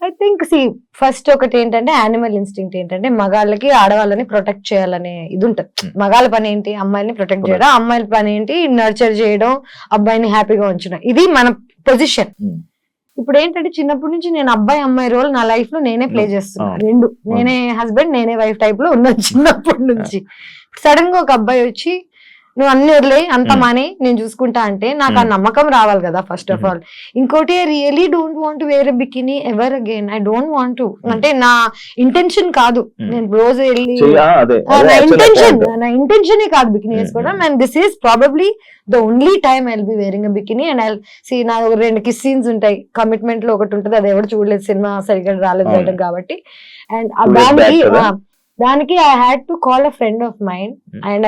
I think first ఒకటి ఏంటంటే animal instinct ఏంటంటే మగాళ్ళకి ఆడవాళ్ళని ప్రొటెక్ట్ చేయాలనే ఇది ఉంటది. మగాళ్ళ పని ఏంటి అమ్మాయిని ప్రొటెక్ట్ చేయడం, అమ్మాయిల పని ఏంటి నర్చర్ చేయడం, అబ్బాయిని హ్యాపీగా ఉంచడం. ఇది మన పొజిషన్. ఇప్పుడు ఏంటంటే చిన్నప్పటి నుంచి నేను అబ్బాయి అమ్మాయి రోల్ నా లైఫ్ లో నేనే ప్లే చేస్తున్నా. రెండు, నేనే హస్బెండ్ నేనే వైఫ్ టైప్ లో ఉన్నాను చిన్నప్పటి నుంచి. సడన్ గా ఒక అబ్బాయి వచ్చి నువ్వు అన్ని వదిలే అంత మానే నేను చూసుకుంటా అంటే నాకు ఆ నమ్మకం రావాలి కదా ఫస్ట్ ఆఫ్ ఆల్. ఇంకోటి I really don't want wear a bikini ever again. I don't want to, అంటే నా ఇంటెన్షన్ కాదు. నేను రోజు వెళ్ళి నా ఇంటెన్షన్ కాదు బికినీ వేసుకోవడం. And this is probably the only time I will be wearing a bikini. And I see నా 2 కిస్ సీన్స్ ఉంటాయి. కమిట్మెంట్ లో ఒకటి ఉంటుంది, అది ఎవరు చూడలేదు, సినిమా సరిగ్గా రాలేదు కాబట్టి. అండ్ దానికి I had to call a friend of mind and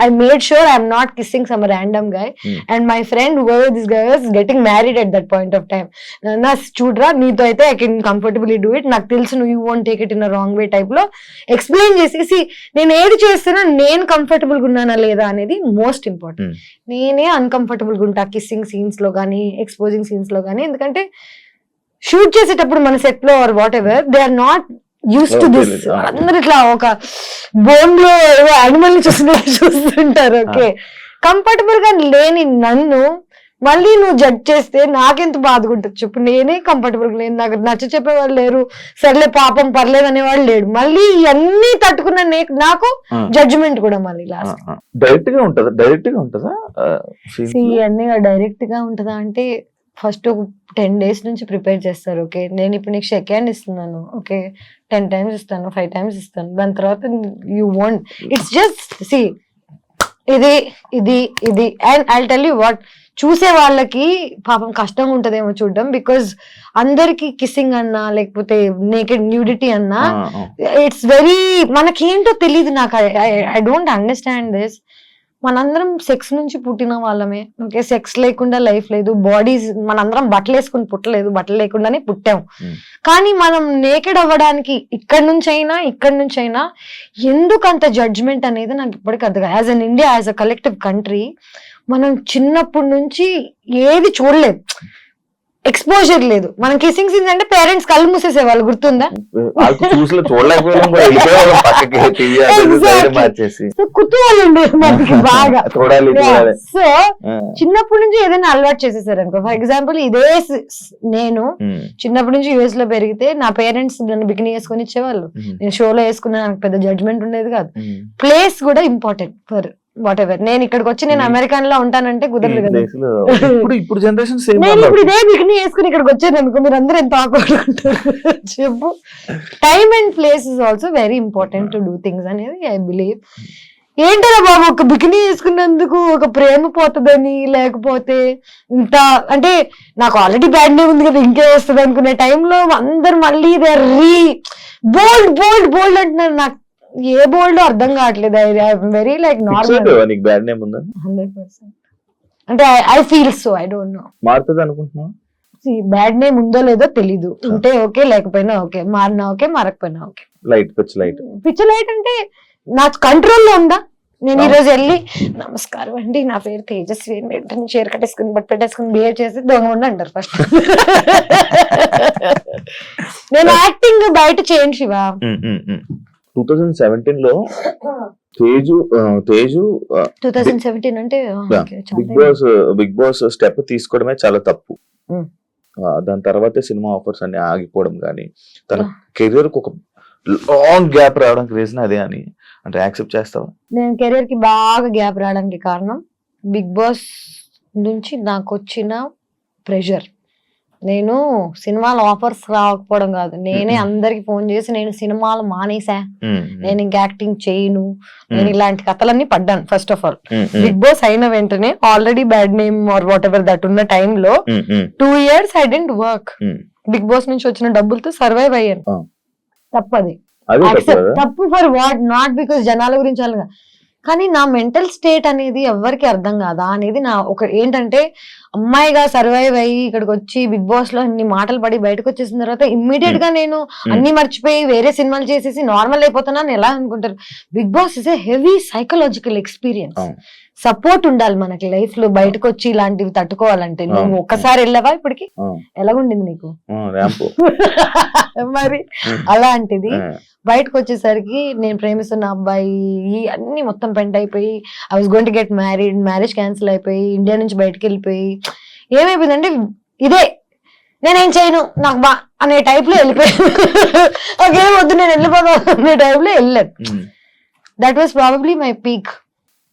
I made sure I'm not kissing some random guy. And my friend, whoever this guy was, getting married at that point of time. Na chudra neeto aithe I can comfortably do it. నాకు తెలుసు you won't take it in a wrong way type లో explain చేసి నేను ఏది చేస్తున్నా నేను comfortable గా ఉన్నానా లేదా అనేది మోస్ట్ ఇంపార్టెంట్. నేనే అన్కంఫర్టబుల్ గా ఉంటా కిస్సింగ్ సీన్స్ లో కానీ ఎక్స్పోజింగ్ సీన్స్ లో కానీ. ఎందుకంటే షూట్ చేసేటప్పుడు మన సెట్ లో or what ever they are not used to this. అందరు ఇట్లా ఒక బోన్ లో యానిమల్ ని చూస్తుంటారు. ఓకే, కంఫర్టబుల్ గా లేని నన్ను మళ్ళీ నువ్వు జడ్జ్ చేస్తే నాకెంత బాధగుంటుంది చెప్పు. నేనే కంఫర్టబుల్ గా లేను, నాకు నచ్చ చెప్పేవాళ్ళు లేరు, సర్లే పాపం పర్లేదు అనేవాళ్ళు లేడు. మళ్ళీ ఇవన్నీ తట్టుకున్న నాకు జడ్జిమెంట్ కూడా మళ్ళీ లాస్ట్. డైరెక్ట్ గా ఉంటుందా ఇవన్నీ డైరెక్ట్ గా ఉంటుందా అంటే ఫస్ట్ ఒక 10 days నుంచి ప్రిపేర్ చేస్తారు. ఓకే, నేను ఇప్పుడు నీకు షేక్ హ్యాండ్ ఇస్తున్నాను, ఓకే 10 times ఇస్తాను, 5 times ఇస్తాను. దాని తర్వాత యూ వాంట్ ఇట్స్ జస్ట్ ఇది ఇది ఇది. And I tell you what, చూసే వాళ్ళకి పాపం కష్టంగా ఉంటదేమో చూడడం. బికాజ్ అందరికి కిస్సింగ్ అన్నా లేకపోతే నేకెడ్ న్యూడిటీ అన్నా ఇట్స్ వెరీ మనకేంటో తెలియదు. నాకు ఐ డోంట్ అండర్స్టాండ్ దిస్. మనందరం సెక్స్ నుంచి పుట్టిన వాళ్ళమే. ఓకే, సెక్స్ లేకుండా లైఫ్ లేదు. బాడీస్ మనందరం బట్టలు వేసుకుని పుట్టలేదు, బట్టలు లేకుండానే పుట్టాం. కానీ మనం నేకెడ్ అవ్వడానికి ఇక్కడి నుంచి అయినా ఎందుకు అంత జడ్జ్మెంట్ అనేది నాకు ఇప్పటికీ అర్థం కాదు. As an India, as a collective country మనం చిన్నప్పటి నుంచి ఏది చూడలేదు, ఎక్స్పోజర్ లేదు. మనం కిస్సింగ్ సీన్స్ అంటే పేరెంట్స్ కళ్ళు మూసేసేవాళ్ళు, గుర్తుందా? కుతూహలం ఉండేది మనకి బాగా. సో చిన్నప్పటి నుంచి ఏదైనా అలవాటు చేసేసారు అనుకో. ఫర్ ఎగ్జాంపుల్ ఇదే నేను చిన్నప్పటి నుంచి యుఎస్ లో పెరిగితే నా పేరెంట్స్ నన్ను బికినీ వేసుకొని ఇచ్చేవాళ్ళు. నేను షోలో వేసుకున్నా, నాకు పెద్ద జడ్జ్మెంట్ ఉండేది కాదు. ప్లేస్ కూడా ఇంపార్టెంట్ ఫర్ వాట్ ఎవర్. నేను ఇక్కడికి వచ్చి నేను అమెరికన్ లో ఉంటానంటే కుదరదు కదా. నేను ఇప్పుడు ఇదే బికినీ వేసుకుని ఇక్కడికి వచ్చాను అనుకో, మీరు అందరూ ఎంత ఆడుకుంటారు చెప్పు. Time and place is also very important to do things అనేది ఐ బిలీవ్. ఏంటరా బాబు ఒక బికినీ వేసుకున్నందుకు ఒక ప్రేమ పోతుందని, లేకపోతే ఇంత అంటే నాకు ఆల్రెడీ బ్యాడ్ నేమ్ ఉంది కదా ఇంకే వస్తుంది అనుకునే టైంలో అందరు మళ్ళీ బోల్డ్ బోల్డ్ బోల్డ్ అంటున్నారు. నాకు ఏ బోల్డ్ అర్థం కావట్లేదు. Very like normal. 100%. అంటే I feel so, I don't know. మారుతుంది అనుకుంటున్నా. బ్యాడ్ నేమ్ ఉందో లేదో తెలీదు. ఉంటే ఓకే, లేకపోయినా ఓకే, మారినా ఓకే, మారకపోయినా ఓకే. పిచ్చి లైట్ అంటే నా కంట్రోల్లో ఉందా? నేను ఈ రోజు వెళ్ళి నమస్కారం అండి, నా పేరు తేజస్వి, వెంటనే చీర కట్టేసుకుని బట్ పెట్టేసుకుని బిహేవ్ చేసి దొంగ ఉండి అంటారు ఫస్ట్. నేను యాక్టింగ్ బయట చేయండి శివ. 2017 లో తేజు 2017 అంటే బిగ్ బాస్ స్టెప్ తీసుకోవడమే చాలా తప్పు. దాని తర్వాత సినిమా ఆఫర్స్ అన్ని ఆగిపోవడం కానీ తన కెరీర్ కు ఒక లాంగ్ గ్యాప్ రావడానికి రీజన్ అదే అని అంటే యాక్సెప్ట్ చేస్తావా? నేను కెరీర్ కి బాగా గ్యాప్ రావడానికి కారణం బిగ్ బాస్ నుంచి నాకు వచ్చిన ప్రెషర్. నేను సినిమాల ఆఫర్స్ రాకపోవడం కాదు, నేనే అందరికి ఫోన్ చేసి నేను సినిమాలు మానేసా, నేను ఇంకా యాక్టింగ్ చేయను, నేను ఇలాంటి కథలన్నీ పడ్డాను. First of all Bigg Boss అయిన వెంటనే already bad name or what that దట్ ఉన్న టైంలో 2 years I didn't work. Bigg Boss నుంచి వచ్చిన డబ్బులతో సర్వైవ్ అయ్యాను. తప్పది, తప్పు ఫర్ వాట్, నాట్ బికాస్ జనాల గురించి అలాగా, కానీ నా మెంటల్ స్టేట్ అనేది ఎవరికి అర్థం కాదా అనేది నా ఒక ఏంటంటే, అమ్మాయిగా సర్వైవ్ అయ్యి ఇక్కడికి వచ్చి బిగ్ బాస్ లో అన్ని మాటలు పడి బయటకు వచ్చేసిన తర్వాత ఇమ్మీడియట్ గా నేను అన్ని మర్చిపోయి వేరే సినిమాలు చేసేసి నార్మల్ అయిపోతున్నాను ఎలా అనుకుంటారు. Bigg Boss is a heavy psychological experience. Support ఉండాలి మనకి లైఫ్ లో, బయటకు వచ్చి ఇలాంటివి తట్టుకోవాలంటే. నువ్వు ఒక్కసారి వెళ్ళావా ఇప్పటికి? ఎలాగుండింది నీకు? మరి అలాంటిది బయటకు వచ్చేసరికి నేను ప్రేమిస్తున్న అబ్బాయి అన్ని మొత్తం పెంట్ అయిపోయి, I was going to get married, marriage cancel అయిపోయి, ఇండియా నుంచి బయటకు వెళ్ళిపోయి ఏమైపోయిందంటే ఇదే నేనేం చేయను నాకు అనే టైప్ లో వెళ్ళిపోయాను. నాకేం వద్దు నేను వెళ్ళిపోతాను అనే టైప్ లో వెళ్ళాను. That was probably my peak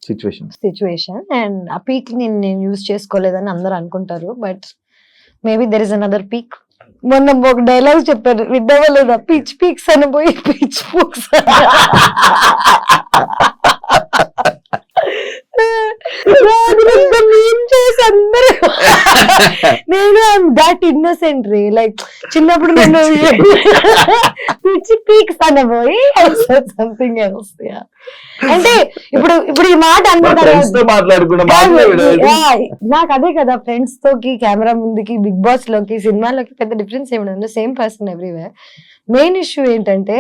situation. And ఆ పీక్ నేను యూజ్ చేసుకోలేదని అందరూ అనుకుంటారు, but maybe there is another peak. మొన్న ఒక డైలాగ్ చెప్పారు, విడ్డవలేదా, పిచ్ పీక్స్ అని పోయి పిచ్ పూక్స్. నేను దాట్ ఇన్నోసెంట్ రే, లైక్ చిన్నప్పుడు నేను పిచ్ పీక్స్ అనబోయి సంథింగ్ ఎల్స్. అంటే ఇప్పుడు ఈ మాట నాకు అదే కదా, ఫ్రెండ్స్ తోకి కెమెరా ముందుకి బిగ్ బాస్ లోకి సినిమాలోకి పెద్ద డిఫరెన్స్ ఏమి, same person everywhere. Main issue ఏంటంటే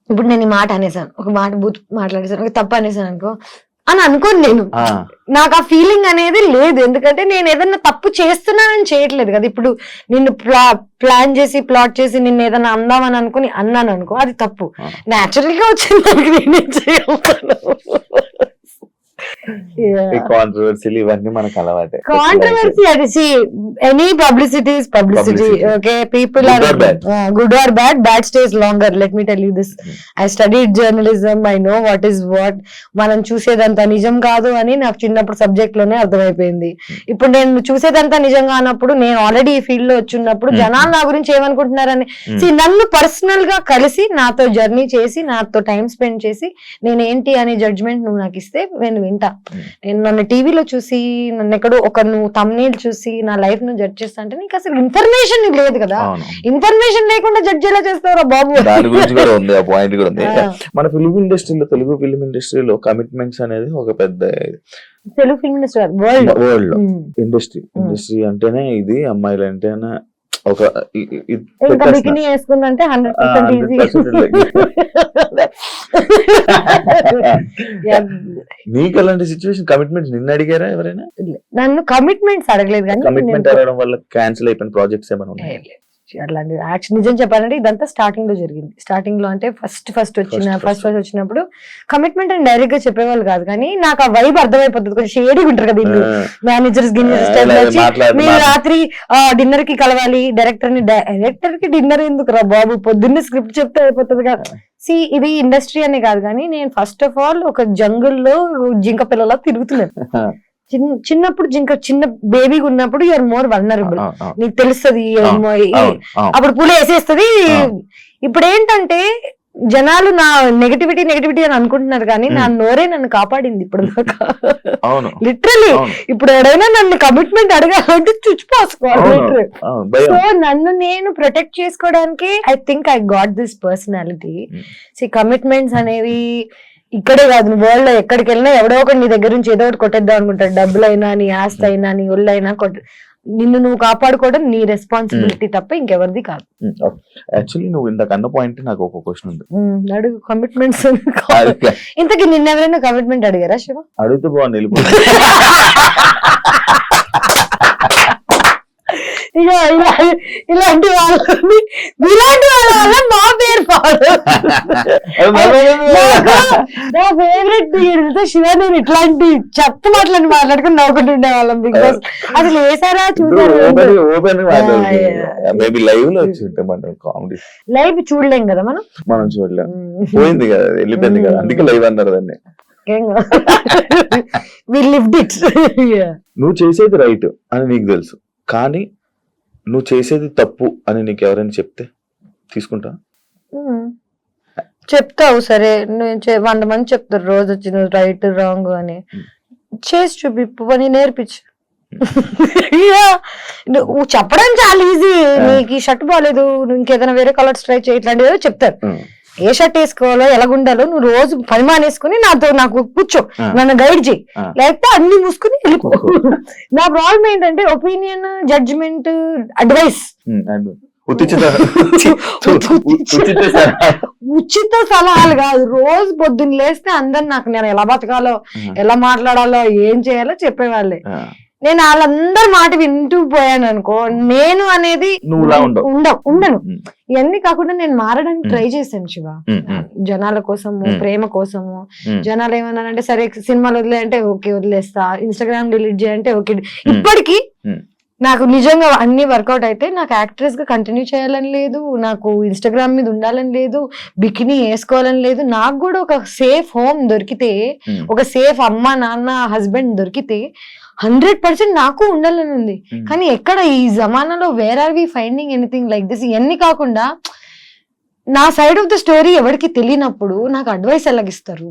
ఇప్పుడు నేను ఈ మాట అనేసాను, ఒక మాట బూత్ మాట్లాడేసాను, ఒక తప్పు అనేసాను అనుకో అని అనుకోను నేను. నాకు ఆ ఫీలింగ్ అనేది లేదు, ఎందుకంటే నేను ఏదన్నా తప్పు చేస్తున్నానని చేయట్లేదు కదా. ఇప్పుడు నిన్ను ప్లాన్ చేసి ప్లాట్ చేసి నిన్ను ఏదైనా అందామని అనుకుని అన్నాను అనుకో, అది తప్పు. న్యాచురల్ గా వచ్చింది దానికి నేనేం చేయగలను. కాంట్రవర్సీలు ఇవన్నీ మనకు అలవాటే. కాంట్రవర్సీ అది any publicity is publicity. Okay, people are good or bad, bad stays longer. Let me tell you this, I studied journalism, I know what is what. మనం చూసేదంతా నిజం కాదు అని నాకు చిన్నప్పుడు సబ్జెక్ట్ లోనే అర్థమైపోయింది. ఇప్పుడు నేను చూసేదంతా నిజంగా అన్నప్పుడు, నేను ఆల్రెడీ ఈ ఫీల్డ్ లో వచ్చినప్పుడు జనాలు నా గురించి ఏమనుకుంటున్నారని నన్ను పర్సనల్ గా కలిసి నాతో జర్నీ చేసి నాతో టైం స్పెండ్ చేసి నేనేంటి అనే జడ్జ్మెంట్ నువ్వు నాకు ఇస్తే నేను వింటా. నేను నన్ను టీవీలో చూసి నన్ను ఎక్కడో ఒక నువ్వు thumbnail చూసి నా లైఫ్ ను జడ్జ్ చేస్తా అంటే నీకు అసలు ఇన్ఫర్మేషన్ లేదు కదా. ఇన్ఫర్మేషన్ లేకుండా జడ్జ్ ఎలా చేస్తారా బాబు? దాని గురించి కూడా ఉంది, ఆ పాయింట్ కూడా ఉంది. మన ఫిల్మ్ ఇండస్ట్రీలో, తెలుగు ఫిల్మ్ ఇండస్ట్రీలో కమిట్మెంట్స్ అనేది ఒక పెద్ద, తెలుగు ఫిల్మ్ ఇండస్ట్రీ వరల్డ్ లో ఇండస్ట్రీ అంటేనే ఇది, అమ్మాయిలు అంటేనే ఒక బికినీ వేసుకుందంటే 100% ఈజీ. నీకు అలాంటి సిచ్యువేషన్ కమిట్మెంట్స్ నిన్ను అడిగారా ఎవరైనా? నన్ను కమిట్మెంట్స్ అడగలేదు, కానీ కమిట్మెంట్ అడగడం వల్ల క్యాన్సిల్ అయిపోయిన ప్రాజెక్ట్స్ ఏమైనా ఉన్నాయి? అట్లాంటి యాక్చువల్ నిజం చెప్పాలంటే ఇదంతా స్టార్టింగ్ లో జరిగింది. స్టార్టింగ్ లో అంటే ఫస్ట్ వచ్చినప్పుడు కమిట్మెంట్ అని డైరెక్ట్ గా చెప్పేవాళ్ళు కాదు, కానీ నాకు ఆ వైబ్ అర్థమైపోతుంది. కొంచెం షేడీగా ఉంటారు కదా ఇల్లు, మేనేజర్స్ మీరు రాత్రి డిన్నర్ కి కలవాలి, డైరెక్టర్ కి డిన్నర్ ఎందుకు రా బాబు, పొద్దున్నే స్క్రిప్ట్ చెప్తే అయిపోతుంది కదా. ఇది ఇండస్ట్రీ అనే కాదు, కానీ నేను ఫస్ట్ ఆఫ్ ఆల్ ఒక జంగుల్లో జింక పిల్లలా తిరుగుతున్నాను. చిన్నప్పుడు చిన్న బేబీగా ఉన్నప్పుడు యూఆర్ మోర్ వల్నరబుల్, నీకు తెలుస్తుంది, అప్పుడు పూలు వేసేస్తుంది. ఇప్పుడు ఏంటంటే జనాలు నా నెగటివిటీ అని అనుకుంటున్నారు, కానీ నా నోరే నన్ను కాపాడింది ఇప్పుడు దాకా. లిటరలీ ఇప్పుడు ఎవరైనా నన్ను కమిట్మెంట్ అడగాలంటే చుచ్చిపోసుకోవాలి. సో నన్ను నేను ప్రొటెక్ట్ చేసుకోవడానికి I think I got this personality. Commitments అనేవి ఇక్కడే కాదు, వరల్డ్ లో ఎక్కడికి వెళ్ళినా ఎవడో ఒకటి నీ దగ్గర నుంచి ఏదో ఒకటి కొట్టేద్దాం అనుకుంటాడు. డబ్బులైనా, నీ ఆస్తి అయినా, నీ ఒళ్ళైనా నిన్ను నువ్వు కాపాడుకోవడం నీ రెస్పాన్సిబిలిటీ తప్ప ఇంకెవరిది కాదు. యాక్చువల్లీ నువ్వు ఇంతకు అన్న పాయింట్ నాకు ఒక క్వశ్చన్ ఉంది, అడుగు. కమిట్మెంట్స్ ఇంతకీ నిన్న ఎవరైనా కమిట్మెంట్ అడిగారా శివ? అడిగితే బాగుంది. ఇలాంటి వాళ్ళ వల్ల మా పేరు పాడు. నా ఫేవరెట్ శివ, నేను ఇట్లాంటి చెత్త మాటలని మాట్లాడుకుని నవ్వుకుంటుండే వాళ్ళం. బిగ్ బాస్ అసలు వేసారా, చూసారు? లైవ్ చూడలేం కదా మనం చూడలేం, పోయింది కదా, వెళ్ళిపోయింది కదా, అందుకే లైవ్ అన్నారు దాన్ని. నువ్వు చేసేది రైట్ అని నీకు తెలుసు, కానీ నువ్వు చేసేది తప్పు అని నీకు ఎవరైనా చెప్తే తీసుకుంటా? చెప్తావు, సరే 100 మంది చెప్తారు రోజు వచ్చి నువ్వు రైట్ రాంగ్ అని. చేసి చూపి పని నేర్పించు. నువ్వు చెప్పడం చాలా ఈజీ, నీకు ఈ షర్ట్ బాగాలేదు, నువ్వు ఇంకేదైనా వేరే కలర్స్ ట్రై చేయి, ఇట్లాంటివి చెప్తారు. ఏ షర్ట్ వేసుకోవాలో, ఎలాగుండాలో నువ్వు రోజు పని మానేసుకుని నాకు కూర్చో, నన్ను గైడ్ చేయి, లేకపోతే అన్ని మూసుకుని వెళ్ళిపో. నా ప్రాబ్లం ఏంటంటే ఒపీనియన్, జడ్జిమెంట్, అడ్వైస్ ఉచిత సలహాలు కాదు, రోజు పొద్దున్న లేస్తే అందరు నాకు నేను ఎలా బతకాలో, ఎలా మాట్లాడాలో, ఏం చేయాలో చెప్పేవాళ్ళే. నేను వాళ్ళందరి మాట వింటూ పోయాను అనుకో, నేను అనేది ఉండను. ఇవన్నీ కాకుండా నేను మారడానికి ట్రై చేశాను శివ, జనాల కోసము, ప్రేమ కోసము. జనాలు ఏమన్నారంటే సరే సినిమాలు వదిలేయంటే ఓకే వదిలేస్తా, ఇన్స్టాగ్రామ్ డిలీట్ చేయంటే ఓకే. ఇప్పటికీ నాకు నిజంగా అన్ని వర్కౌట్ అయితే నాకు యాక్ట్రెస్ గా కంటిన్యూ చేయాలని లేదు, నాకు ఇన్స్టాగ్రామ్ మీద ఉండాలని లేదు, బికినీ వేసుకోవాలని లేదు. నాకు కూడా ఒక సేఫ్ హోమ్ దొరికితే, ఒక సేఫ్ అమ్మ నాన్న హస్బెండ్ దొరికితే 100% నాకు ఉండాలని ఉంది. కానీ ఎక్కడ ఈ జమానాలో where are we finding anything like this? ఇవన్నీ కాకుండా నా సైడ్ ఆఫ్ ద స్టోరీ ఎవరికి తెలియనప్పుడు నాకు అడ్వైస్ ఎలాగిస్తారు?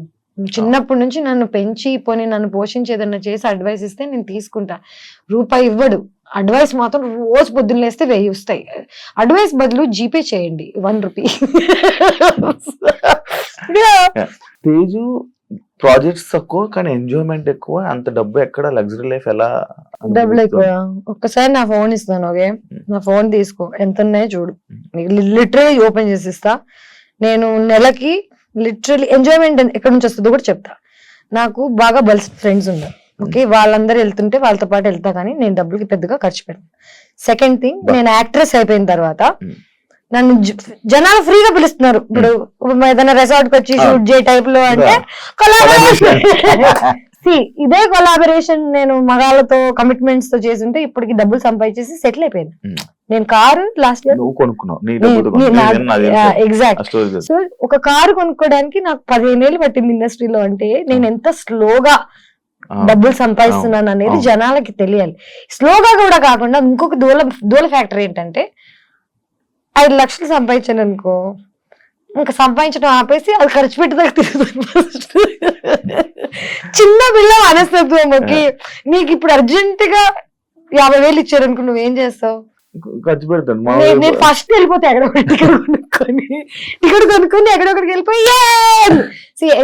చిన్నప్పటి నుంచి నన్ను పెంచి పోనీ నన్ను పోషించి ఏదన్నా చేసి అడ్వైస్ ఇస్తే నేను తీసుకుంటా. రూపాయి ఇవ్వడు, అడ్వైస్ మాత్రం రోజు పొద్దున్న లేస్తే 1000 వస్తాయి. అడ్వైస్ బదులు జీపే చేయండి 1 రూపీ. తేజు ప్రాజెక్ట్స్ తక్కువ కానీ ఎంజాయ్మెంట్ ఎక్కువ, అంత డబ్బు ఎక్కడ, లగ్జరీ లైఫ్ ఎలా? డబ్బులు ఎక్కువ. ఒక్కసారి నా ఫోన్ ఇస్తాను, ఓకే నా ఫోన్ తీసుకో, ఎంత ఉన్నాయో చూడు, లిటరలీ ఓపెన్ చేసి ఇస్తా. నేను నెలకి లిటరలీ ఎంజాయ్మెంట్ ఎక్కడి నుంచి వస్తుందో కూడా చెప్తా. నాకు బాగా బల్స్ ఫ్రెండ్స్ ఉన్నారు, ఓకే వాళ్ళందరూ వెళ్తుంటే వాళ్ళతో పాటు వెళ్తా, కానీ నేను డబ్బులకి పెద్దగా ఖర్చు పెట్టాను. సెకండ్ థింగ్, నేను యాక్ట్రెస్ అయిపోయిన తర్వాత నన్ను జనాలు ఫ్రీగా పిలుస్తున్నారు. ఇప్పుడు ఏదైనా రిసార్ట్ కి వచ్చి షూట్ చేయ టైప్ లో అంటే కొలాబరేషన్. ఇదే కొలాబరేషన్ నేను మగాళ్ళతో కమిట్మెంట్స్ తో చేస్తుంటే ఇప్పటికి డబ్బులు సంపాదించేసి సెటిల్ అయిపోయింది. నేను car last year exact. So ఒక కారు కొనుక్కోవడానికి నాకు 15 ఏళ్ళు పట్టింది ఇండస్ట్రీలో. అంటే నేను ఎంత స్లోగా డబ్బులు సంపాదిస్తున్నాను అనేది జనాలకి తెలియాలి. స్లోగా కూడా కాకుండా ఇంకొక దూల ఫ్యాక్టర్ ఏంటంటే 5 లక్షలు సంపాదించాను అనుకో, ఇంకా సంపాదించడం ఆపేసి అది ఖర్చు పెట్టేదాకా తిరుగుతాను. చిన్న పిల్ల మనస్తత్వంకి నీకు ఇప్పుడు అర్జెంట్ గా 50,000 ఇచ్చారు అనుకో, నువ్వేం చేస్తావు? ఖర్చు పెడతాను. నేను ఫస్ట్ వెళ్ళిపోతే టికెట్ కొనుక్కొని ఎక్కడొక్కడికి వెళ్ళిపోయి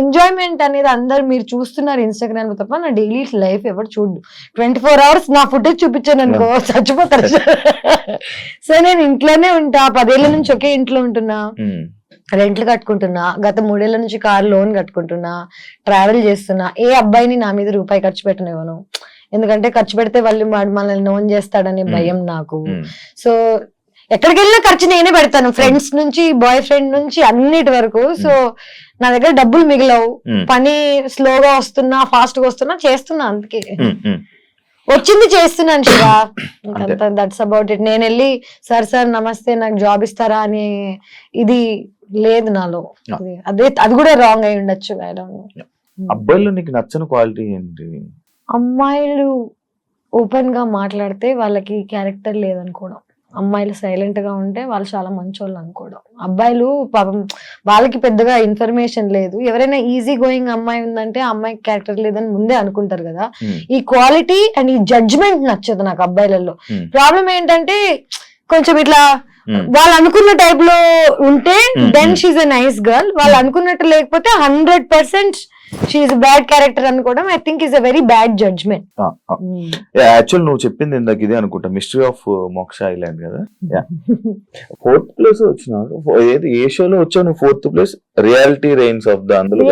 ఎంజాయ్మెంట్ అనేది అందరు మీరు చూస్తున్నారు ఇన్స్టాగ్రామ్ లో తప్ప నా డైలీ లైఫ్ ఎవరు చూడు. 24 hours నా ఫుటేజ్ చూపించాను అనుకో చచ్చిపోతారు. సో నేను ఇంట్లోనే ఉంటా, 10 ఏళ్ల నుంచి ఒకే ఇంట్లో ఉంటున్నా, రెంట్లు కట్టుకుంటున్నా, గత 3 ఏళ్ల నుంచి కార్ లోన్ కట్టుకుంటున్నా, ట్రావెల్ చేస్తున్నా. ఏ అబ్బాయిని నా మీద రూపాయి ఖర్చు పెట్టనివ్వను, ఎందుకంటే ఖర్చు పెడితే వాళ్ళు మనల్ని నోన్ చేస్తాడనే భయం నాకు. సో ఎక్కడికి వెళ్ళినా ఖర్చు నేనే పెడతాను, ఫ్రెండ్స్ నుంచి బాయ్ ఫ్రెండ్ నుంచి అన్నిటి వరకు. సో నా దగ్గర డబ్బులు మిగిలవు, పని స్లోగా వస్తున్నా ఫాస్ట్ గా వస్తున్నా చేస్తున్నా, అందుకే వచ్చింది చేస్తున్నాను శివ. That's about it. నేను వెళ్ళి సార్ నమస్తే నాకు జాబ్ ఇస్తారా అని ఇది లేదు నాలో. అది కూడా రాంగ్ అయి ఉండొచ్చు. అబ్బాయిలో నీకు నచ్చని క్వాలిటీ ఏంటి? అమ్మాయిలు ఓపెన్ గా మాట్లాడితే వాళ్ళకి క్యారెక్టర్ లేదనుకోవడం, అమ్మాయిలు సైలెంట్ గా ఉంటే వాళ్ళు చాలా మంచోళ్ళు అనుకోవడం. అబ్బాయిలు పాపం వాళ్ళకి పెద్దగా ఇన్ఫర్మేషన్ లేదు. ఎవరైనా ఈజీ గోయింగ్ అమ్మాయి ఉందంటే అమ్మాయికి క్యారెక్టర్ లేదని ముందే అనుకుంటారు కదా. ఈ క్వాలిటీ అండ్ ఈ జడ్జ్మెంట్ నచ్చదు నాకు అబ్బాయిలలో. ప్రాబ్లం ఏంటంటే కొంచెం ఇట్లా వాళ్ళు అనుకున్న టైప్ లో ఉంటే then she's a nice girl, వాళ్ళు అనుకున్నట్టు లేకపోతే 100% షీఈ్ బ్యాడ్ క్యారెక్టర్ అనుకోవడం I think is a very bad judgement. Actual నువ్వు చెప్పింది ఇందాక ఇదే అనుకుంటా, మిస్టరీ ఆఫ్ మోక్ష ఐలాండ్ కదా. 4th ప్లేస్ వచ్చినావు, ఏ షోలో వచ్చావు నువ్వు? 4th place reality reigns of the, అందులో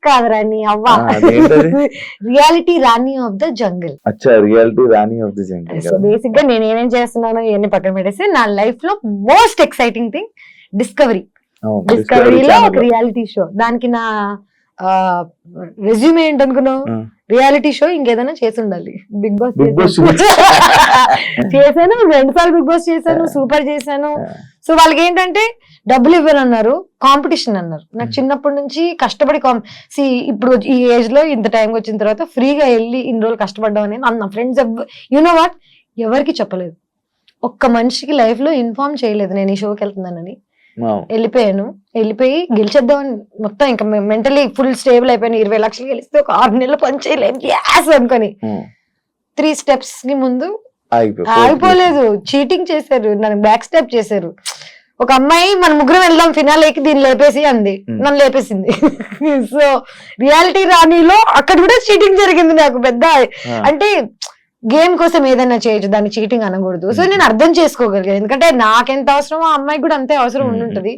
కాదు రాణి అవ్వ, రియాలిటీ రాణి ఆఫ్ ద జంగిల్. అచ్చా, రియాలిటీ రాణి of the jungle. So basic గా నేను ఏమేం చేస్తున్నాను ఇవన్నీ పక్కన పెట్టేసి నా లైఫ్ లో మోస్ట్ ఎక్సైటింగ్ థింగ్ డిస్కవరీలో ఒక రియాలిటీ షో. దానికి నా రెజ్యూమే ఏంటనుకున్నావు? రియాలిటీ షో ఇంకేదైనా చేసి ఉండాలి. బిగ్ బాస్ చేశాను, 2 సార్లు బిగ్ బాస్ చేశాను, సూపర్ చేశాను. సో వాళ్ళకి ఏంటంటే డబ్బులు ఇవ్వనన్నారు, కాంపిటీషన్ అన్నారు. నాకు చిన్నప్పటి నుంచి కష్టపడి ఇప్పుడు ఈ ఏజ్ లో ఇంత టైం వచ్చిన తర్వాత ఫ్రీగా వెళ్ళి ఇన్ని రోజులు కష్టపడ్డాం అనేది నా ఫ్రెండ్స్ యునో వాట్ ఎవరికి చెప్పలేదు. ఒక్క మనిషికి లైఫ్ లో ఇన్ఫార్మ్ చేయలేదు నేను ఈ షోకి వెళ్తున్నానని. వెళ్ళిపోయి గెలిచేద్దామని మొత్తం ఇంకా మెంటలీ ఫుల్ స్టేబుల్ అయిపోయాను. 20 లక్షలు గెలిస్తే ఒక 6 నెలలు పని చేయలేదు గ్యాస్ అనుకొని 3 steps కి ముందు ఆగిపోలేదు. చీటింగ్ చేశారు, నన్ను బ్యాక్ స్టెప్ చేశారు. ఒక అమ్మాయి మన ముగ్గురం వెళ్దాం ఫినాలేకి దీన్ని లేపేసి అంది, నన్ను లేపేసింది. సో రియాలిటీ రాణిలో అక్కడ కూడా చీటింగ్ జరిగింది నాకు పెద్ద. అంటే గేమ్ కోసం ఏదైనా చేయొచ్చు, దాన్ని చీటింగ్ అనకూడదు. సో నేను అర్థం చేసుకోగలిగాను, ఎందుకంటే నాకెంత అవసరమో ఆ అమ్మాయికి కూడా అంతే అవసరం ఉండుంటది.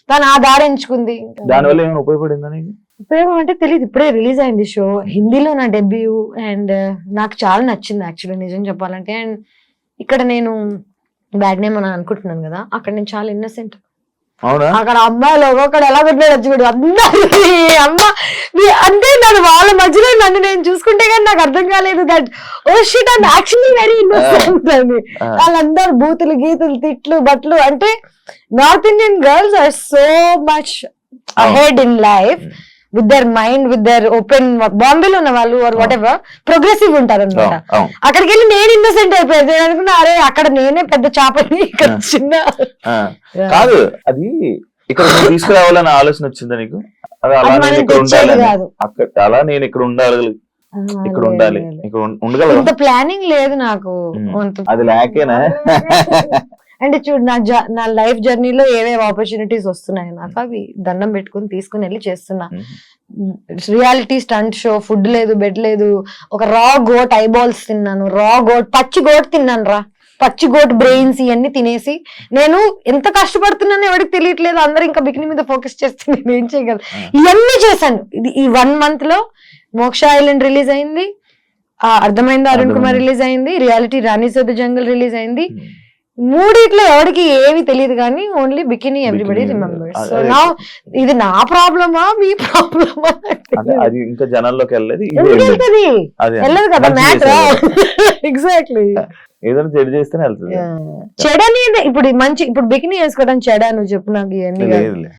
తను ఆ దారి ఎంచుకుంది. దానివల్ల ఏమైనా ఉపయోగపడిందా నీకు? ఉపయోగం అంటే తెలియదు, ఇప్పుడే రిలీజ్ అయింది షో, హిందీలో నా డెబ్యూ. అండ్ నాకు చాలా నచ్చింది యాక్చువల్లీ నిజం చెప్పాలంటే. అండ్ ఇక్కడ నేను బ్యాడ్ నేమ్ అని అనుకుంటున్నాను కదా, అక్కడ నేను చాలా ఇన్నసెంట్. అవునా? అక్కడ అమ్మాయిలు ఒక్కొక్కడు ఎలా కొట్టాడు చూడు, అందరి అమ్మ అంటే నన్ను వాళ్ళ మధ్యలో నన్ను నేను చూసుకుంటే కానీ నాకు అర్థం కాలేదు that oh shit and actually very innocent అని. వాళ్ళందరూ బూతులు గీతులు తిట్లు బట్లు. అంటే north Indian girls are so much ahead in life with their mind, with their open. బాంబేలో ఉన్న వాళ్ళు ఆర్ వాట్ ఎవర్ ప్రోగ్రెసివ్ ఉంటారు అనమాట. అక్కడికి వెళ్ళి నేను ఇన్నోసెంట్ అయిపోయాను. నేను అనుకున్నా అరే అక్కడ నేనే పెద్ద చాపని, ఇక్కడ చిన్న. కాదు, అది ఇక్కడ నువ్వు తీసుకురావాలని ఆలోచన వచ్చిందా నీకు? అది అలా నేను ఇక్కడ ఉండాలి, అక్కడ అలా నేను ఇక్కడ ఉండాలి, ఇక్కడ ఉండాలి, ఇక్కడ ఉండగలరా? ఇంత ప్లానింగ్ లేదు నాకు. అది లేకేనా? అంటే చూడు నా లైఫ్ జర్నీలో ఏవేవి ఆపర్చునిటీస్ వస్తున్నాయి నాకు, అవి దండం పెట్టుకుని తీసుకుని వెళ్ళి చేస్తున్నా. రియాలిటీ స్టంట్ షో, ఫుడ్ లేదు, బెడ్ లేదు. ఒక రా గోట్ ఐబాల్స్ తిన్నాను, రా గోట్, పచ్చి గోట్ తిన్నాను రా, పచ్చి గోట్ బ్రెయిన్స్ ఇవన్నీ తినేసి నేను ఎంత కష్టపడుతున్నానో ఎవరికి తెలియట్లేదు. అందరూ ఇంకా బికినీ మీద ఫోకస్ చేస్తే నేను ఏం చేయగలను. ఇవన్నీ చేశాను. ఈ 1 month లో మోక్ష ఐలాండ్ రిలీజ్ అయింది, అర్థమైందా అరుణ్ కుమార్ రిలీజ్ అయింది, reality Rani's of the jungle release అయింది. మూడిట్లో ఎవరికి ఏవి తెలియదు కానీ only bikini everybody remembers. So నా ఇది నా ప్రాబ్లమా మీ ప్రాబ్లమా? అది ఇంకా జనాల్లోకి వెళ్ళలేదు కదా మ్యాటర్. ఎగ్జాక్ట్లీ, ఏదైనా చెడు చేస్తేనే వెళ్తుంది. చెడని ఇప్పుడు మంచి, ఇప్పుడు బికినీ వేసుకోవడం చెడ నువ్వు చెప్పు నాకు ఇవన్నీ.